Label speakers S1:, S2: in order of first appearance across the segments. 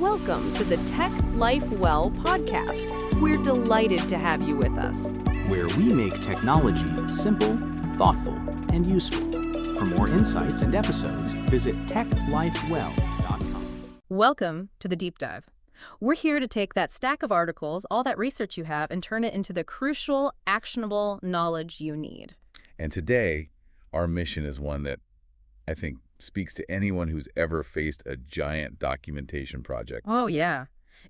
S1: Welcome to the Tech Life Well podcast. We're delighted to have you with us.
S2: Where we make technology simple, thoughtful, and useful. For more insights and episodes, visit techlifewell.com.
S1: Welcome to the Deep Dive. We're here to take that stack of articles, all that research you have, and turn it into the crucial, actionable knowledge you need.
S3: And today, our mission is one that I think speaks to anyone who's ever faced a giant documentation project.
S1: Oh, yeah.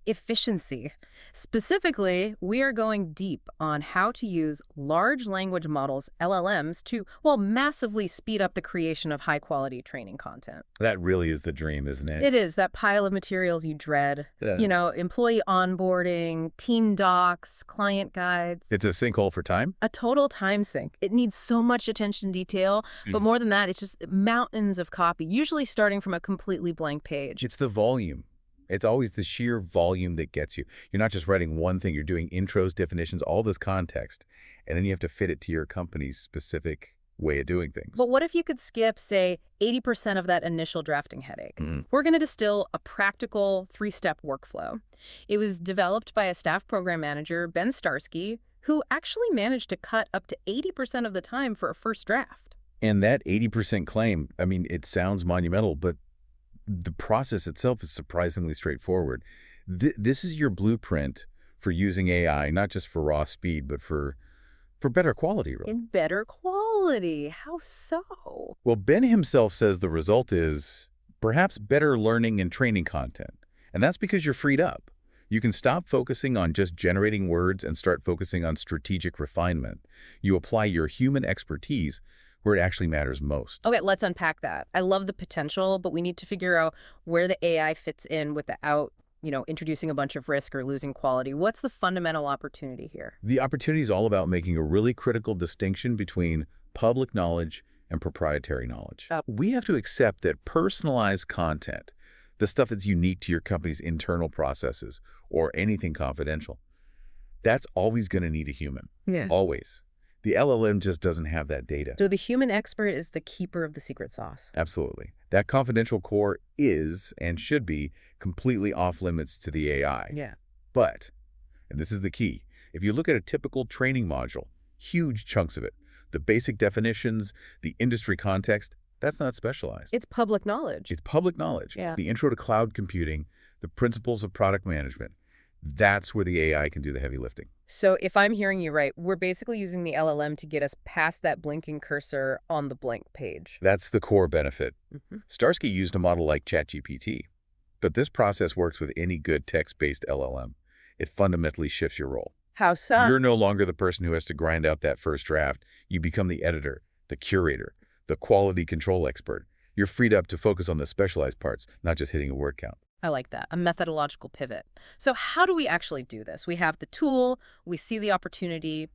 S1: Efficiency. Specifically, we are going deep on how to use large language models, LLMs, to, massively speed up the creation of high-quality training content.
S3: That really is the dream, isn't it?
S1: It is, that pile of materials you dread.
S3: Yeah.
S1: Employee onboarding, team docs, client guides.
S3: It's a sinkhole for time?
S1: A total time sink. It needs so much attention to detail, but more than that, it's just mountains of copy, usually starting from a completely blank page.
S3: It's the volume. It's always the sheer volume that gets you. You're not just writing one thing. You're doing intros, definitions, all this context, and then you have to fit it to your company's specific way of doing things.
S1: But what if you could skip, say, 80% of that initial drafting headache? We're going to distill a practical 3-step workflow. It was developed by a staff program manager, Ben Starsky, who actually managed to cut up to 80% of the time for a first draft.
S3: And that 80% claim, it sounds monumental, but the process itself is surprisingly straightforward. This is your blueprint for using AI, not just for raw speed, but for better quality, really.
S1: In better quality. How so?
S3: Well, Ben himself says the result is perhaps better learning and training content. And that's because you're freed up. You can stop focusing on just generating words and start focusing on strategic refinement. You apply your human expertise where it actually matters most.
S1: Okay, let's unpack that. I love the potential, but we need to figure out where the AI fits in without, introducing a bunch of risk or losing quality. What's the fundamental opportunity here?
S3: The opportunity is all about making a really critical distinction between public knowledge and proprietary knowledge. We have to accept that personalized content, the stuff that's unique to your company's internal processes or anything confidential, that's always going to need a human.
S1: Yeah.
S3: Always. The LLM just doesn't have that data.
S1: So the human expert is the keeper of the secret sauce.
S3: Absolutely. That confidential core is, and should be, completely off limits to the AI.
S1: Yeah.
S3: But, and this is the key, if you look at a typical training module, huge chunks of it, the basic definitions, the industry context, that's not specialized.
S1: It's public knowledge.
S3: It's public knowledge.
S1: Yeah.
S3: The intro to cloud computing, the principles of product management, that's where the AI can do the heavy lifting.
S1: So if I'm hearing you right, we're basically using the LLM to get us past that blinking cursor on the blank page.
S3: That's the core benefit. Starsky used a model like ChatGPT, but this process works with any good text-based LLM. It fundamentally shifts your role.
S1: How so?
S3: You're no longer the person who has to grind out that first draft. You become the editor, the curator, the quality control expert. You're freed up to focus on the specialized parts, not just hitting a word count.
S1: I like that, a methodological pivot. So how do we actually do this? We have the tool, we see the opportunity,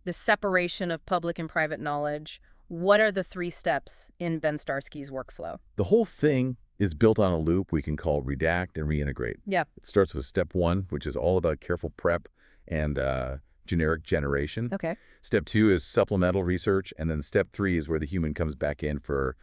S1: the separation of public and private knowledge. What are the 3 steps in Ben Starsky's workflow?
S3: The whole thing is built on a loop we can call redact and reintegrate.
S1: Yeah.
S3: It starts with step 1, which is all about careful prep and generic generation.
S1: Okay.
S3: Step 2 is supplemental research, and then step 3 is where the human comes back in for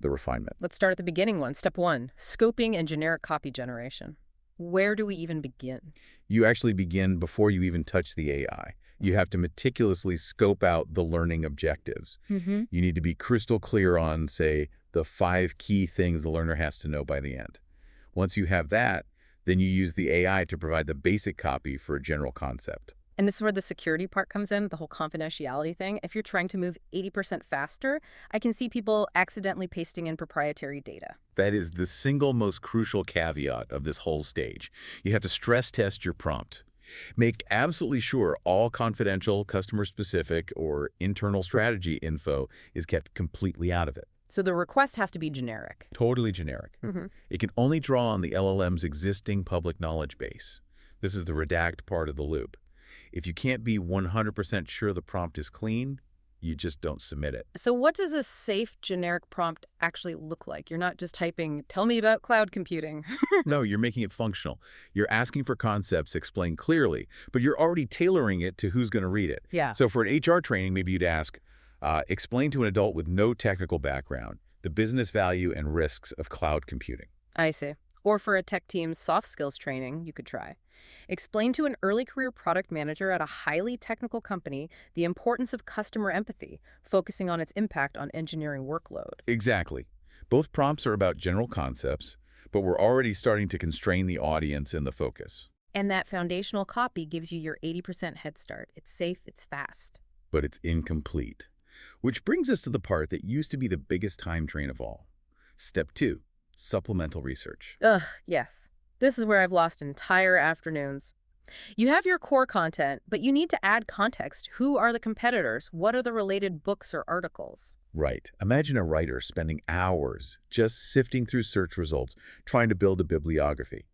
S3: the refinement.
S1: Let's start at the beginning one. Step 1, scoping and generic copy generation. Where do we even begin?
S3: You actually begin before you even touch the AI. You have to meticulously scope out the learning objectives. You need to be crystal clear on, say, the 5 key things the learner has to know by the end. Once you have that, then you use the AI to provide the basic copy for a general concept.
S1: And this is where the security part comes in, the whole confidentiality thing. If you're trying to move 80% faster, I can see people accidentally pasting in proprietary data.
S3: That is the single most crucial caveat of this whole stage. You have to stress test your prompt. Make absolutely sure all confidential, customer-specific, or internal strategy info is kept completely out of it.
S1: So the request has to be generic.
S3: Totally generic. It can only draw on the LLM's existing public knowledge base. This is the redact part of the loop. If you can't be 100% sure the prompt is clean, you just don't submit it.
S1: So what does a safe generic prompt actually look like? You're not just typing, tell me about cloud computing.
S3: No, you're making it functional. You're asking for concepts explained clearly, but you're already tailoring it to who's going to read it.
S1: Yeah.
S3: So for an HR training, maybe you'd ask, explain to an adult with no technical background the business value and risks of cloud computing.
S1: I see. Or for a tech team's soft skills training, you could try. Explain to an early career product manager at a highly technical company the importance of customer empathy, focusing on its impact on engineering workload.
S3: Exactly. Both prompts are about general concepts, but we're already starting to constrain the audience and the focus.
S1: And that foundational copy gives you your 80% head start. It's safe, it's fast.
S3: But it's incomplete. Which brings us to the part that used to be the biggest time drain of all. Step 2, supplemental research.
S1: Ugh, yes. This is where I've lost entire afternoons. You have your core content, but you need to add context. Who are the competitors? What are the related books or articles?
S3: Right. Imagine a writer spending hours just sifting through search results, trying to build a bibliography.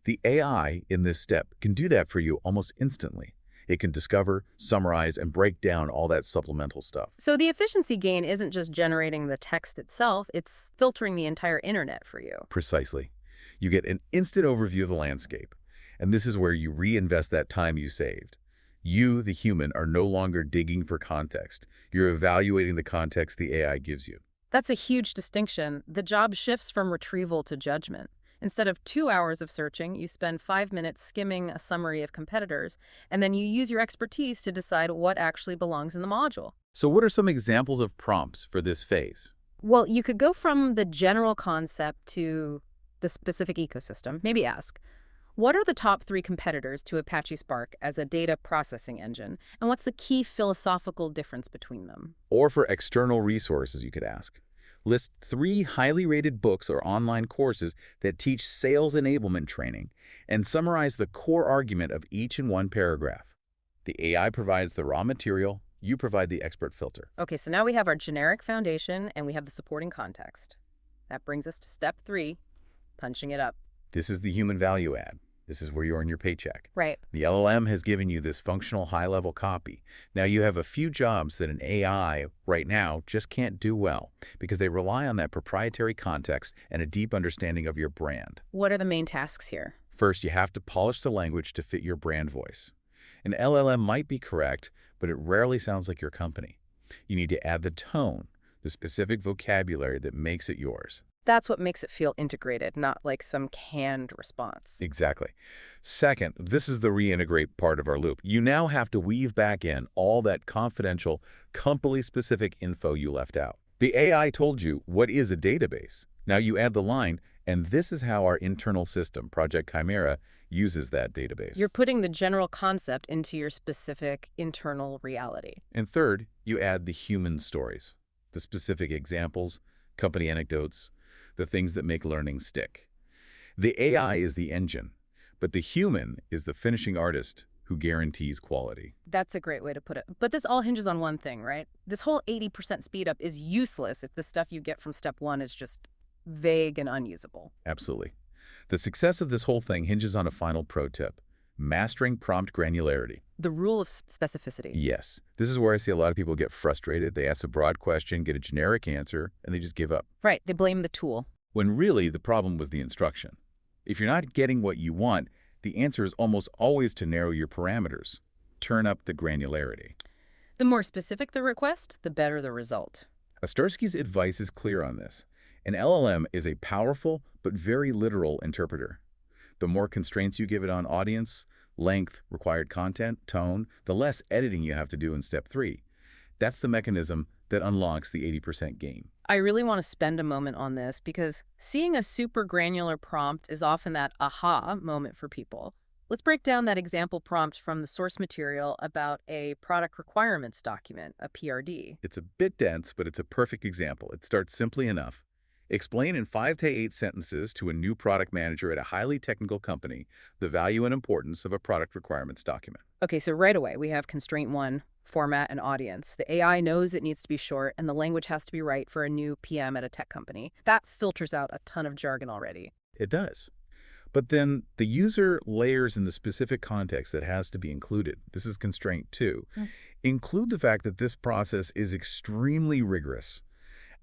S3: The AI in this step can do that for you almost instantly. It can discover, summarize, and break down all that supplemental stuff.
S1: So the efficiency gain isn't just generating the text itself, it's filtering the entire internet for you.
S3: Precisely. You get an instant overview of the landscape. And this is where you reinvest that time you saved. You, the human, are no longer digging for context. You're evaluating the context the AI gives you.
S1: That's a huge distinction. The job shifts from retrieval to judgment. Instead of 2 hours of searching, you spend 5 minutes skimming a summary of competitors, and then you use your expertise to decide what actually belongs in the module.
S3: So what are some examples of prompts for this phase?
S1: Well, you could go from the general concept to the specific ecosystem. Maybe ask, what are the top 3 competitors to Apache Spark as a data processing engine, and what's the key philosophical difference between them?
S3: Or for external resources, you could ask. List 3 highly rated books or online courses that teach sales enablement training and summarize the core argument of each in one paragraph. The AI provides the raw material, you provide the expert filter.
S1: Okay, so now we have our generic foundation and we have the supporting context. That brings us to step 3, punching it up.
S3: This is the human value add. This is where you earn your paycheck.
S1: Right.
S3: The LLM has given you this functional high-level copy. Now you have a few jobs that an AI right now just can't do well because they rely on that proprietary context and a deep understanding of your brand.
S1: What are the main tasks here?
S3: First, you have to polish the language to fit your brand voice. An LLM might be correct, but it rarely sounds like your company. You need to add the tone, the specific vocabulary that makes it yours.
S1: That's what makes it feel integrated, not like some canned response.
S3: Exactly. Second, this is the reintegrate part of our loop. You now have to weave back in all that confidential, company-specific info you left out. The AI told you what is a database. Now you add the line, and this is how our internal system, Project Chimera, uses that database.
S1: You're putting the general concept into your specific internal reality.
S3: And third, you add the human stories, the specific examples, company anecdotes, the things that make learning stick. The AI is the engine, but the human is the finishing artist who guarantees quality.
S1: That's a great way to put it. But this all hinges on one thing, right? This whole 80% speed up is useless if the stuff you get from step 1 is just vague and unusable.
S3: Absolutely. The success of this whole thing hinges on a final pro tip: mastering prompt granularity.
S1: The rule of specificity.
S3: Yes. This is where I see a lot of people get frustrated. They ask a broad question, get a generic answer, and they just give up.
S1: Right. They blame the tool.
S3: When really the problem was the instruction. If you're not getting what you want, the answer is almost always to narrow your parameters. Turn up the granularity.
S1: The more specific the request, the better the result.
S3: Ostarsky's advice is clear on this. An LLM is a powerful but very literal interpreter. The more constraints you give it on audience, length, required content, tone, the less editing you have to do in step 3. That's the mechanism that unlocks the 80% gain.
S1: I really want to spend a moment on this because seeing a super granular prompt is often that aha moment for people. Let's break down that example prompt from the source material about a product requirements document, a PRD.
S3: It's a bit dense, but it's a perfect example. It starts simply enough. Explain in 5 to 8 sentences to a new product manager at a highly technical company the value and importance of a product requirements document.
S1: Okay, so right away we have constraint 1, format and audience. The AI knows it needs to be short and the language has to be right for a new PM at a tech company. That filters out a ton of jargon already.
S3: It does. But then the user layers in the specific context that has to be included. This is constraint 2. Include the fact that this process is extremely rigorous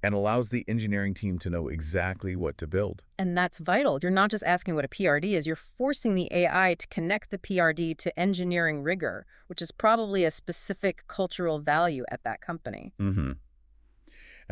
S3: and allows the engineering team to know exactly what to build.
S1: And that's vital. You're not just asking what a PRD is, you're forcing the AI to connect the PRD to engineering rigor, which is probably a specific cultural value at that company.
S3: And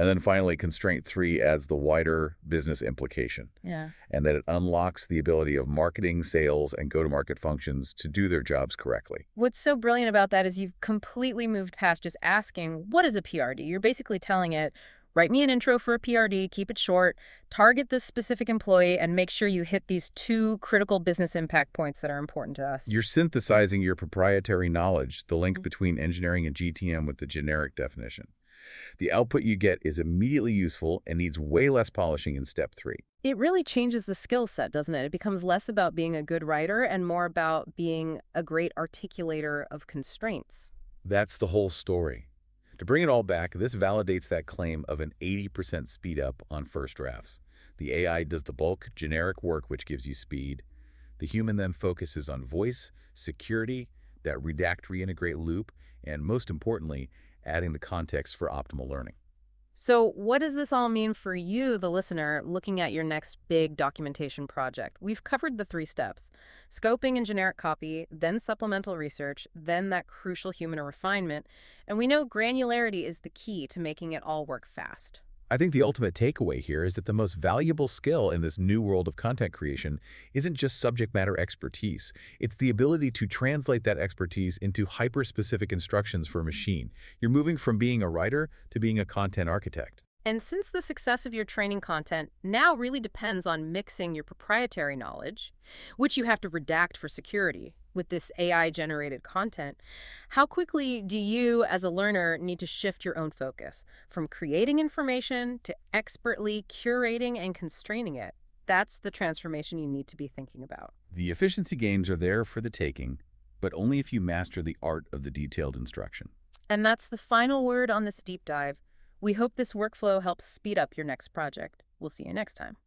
S3: And then finally, constraint 3 adds the wider business implication,
S1: Yeah.
S3: and that it unlocks the ability of marketing, sales, and go-to-market functions to do their jobs correctly.
S1: What's so brilliant about that is you've completely moved past just asking, what is a PRD? You're basically telling it, write me an intro for a PRD, keep it short, target this specific employee, and make sure you hit these 2 critical business impact points that are important to us.
S3: You're synthesizing your proprietary knowledge, the link between engineering and GTM with the generic definition. The output you get is immediately useful and needs way less polishing in step 3.
S1: It really changes the skill set, doesn't it? It becomes less about being a good writer and more about being a great articulator of constraints.
S3: That's the whole story. To bring it all back, this validates that claim of an 80% speed up on first drafts. The AI does the bulk, generic work, which gives you speed. The human then focuses on voice, security, that redact reintegrate loop, and most importantly, adding the context for optimal learning.
S1: So what does this all mean for you, the listener, looking at your next big documentation project? We've covered the 3 steps: scoping and generic copy, then supplemental research, then that crucial human refinement. And we know granularity is the key to making it all work fast.
S3: I think the ultimate takeaway here is that the most valuable skill in this new world of content creation isn't just subject matter expertise. It's the ability to translate that expertise into hyper-specific instructions for a machine. You're moving from being a writer to being a content architect.
S1: And since the success of your training content now really depends on mixing your proprietary knowledge, which you have to redact for security, with this AI-generated content, how quickly do you, as a learner, need to shift your own focus from creating information to expertly curating and constraining it? That's the transformation you need to be thinking about.
S3: The efficiency gains are there for the taking, but only if you master the art of the detailed instruction.
S1: And that's the final word on this deep dive. We hope this workflow helps speed up your next project. We'll see you next time.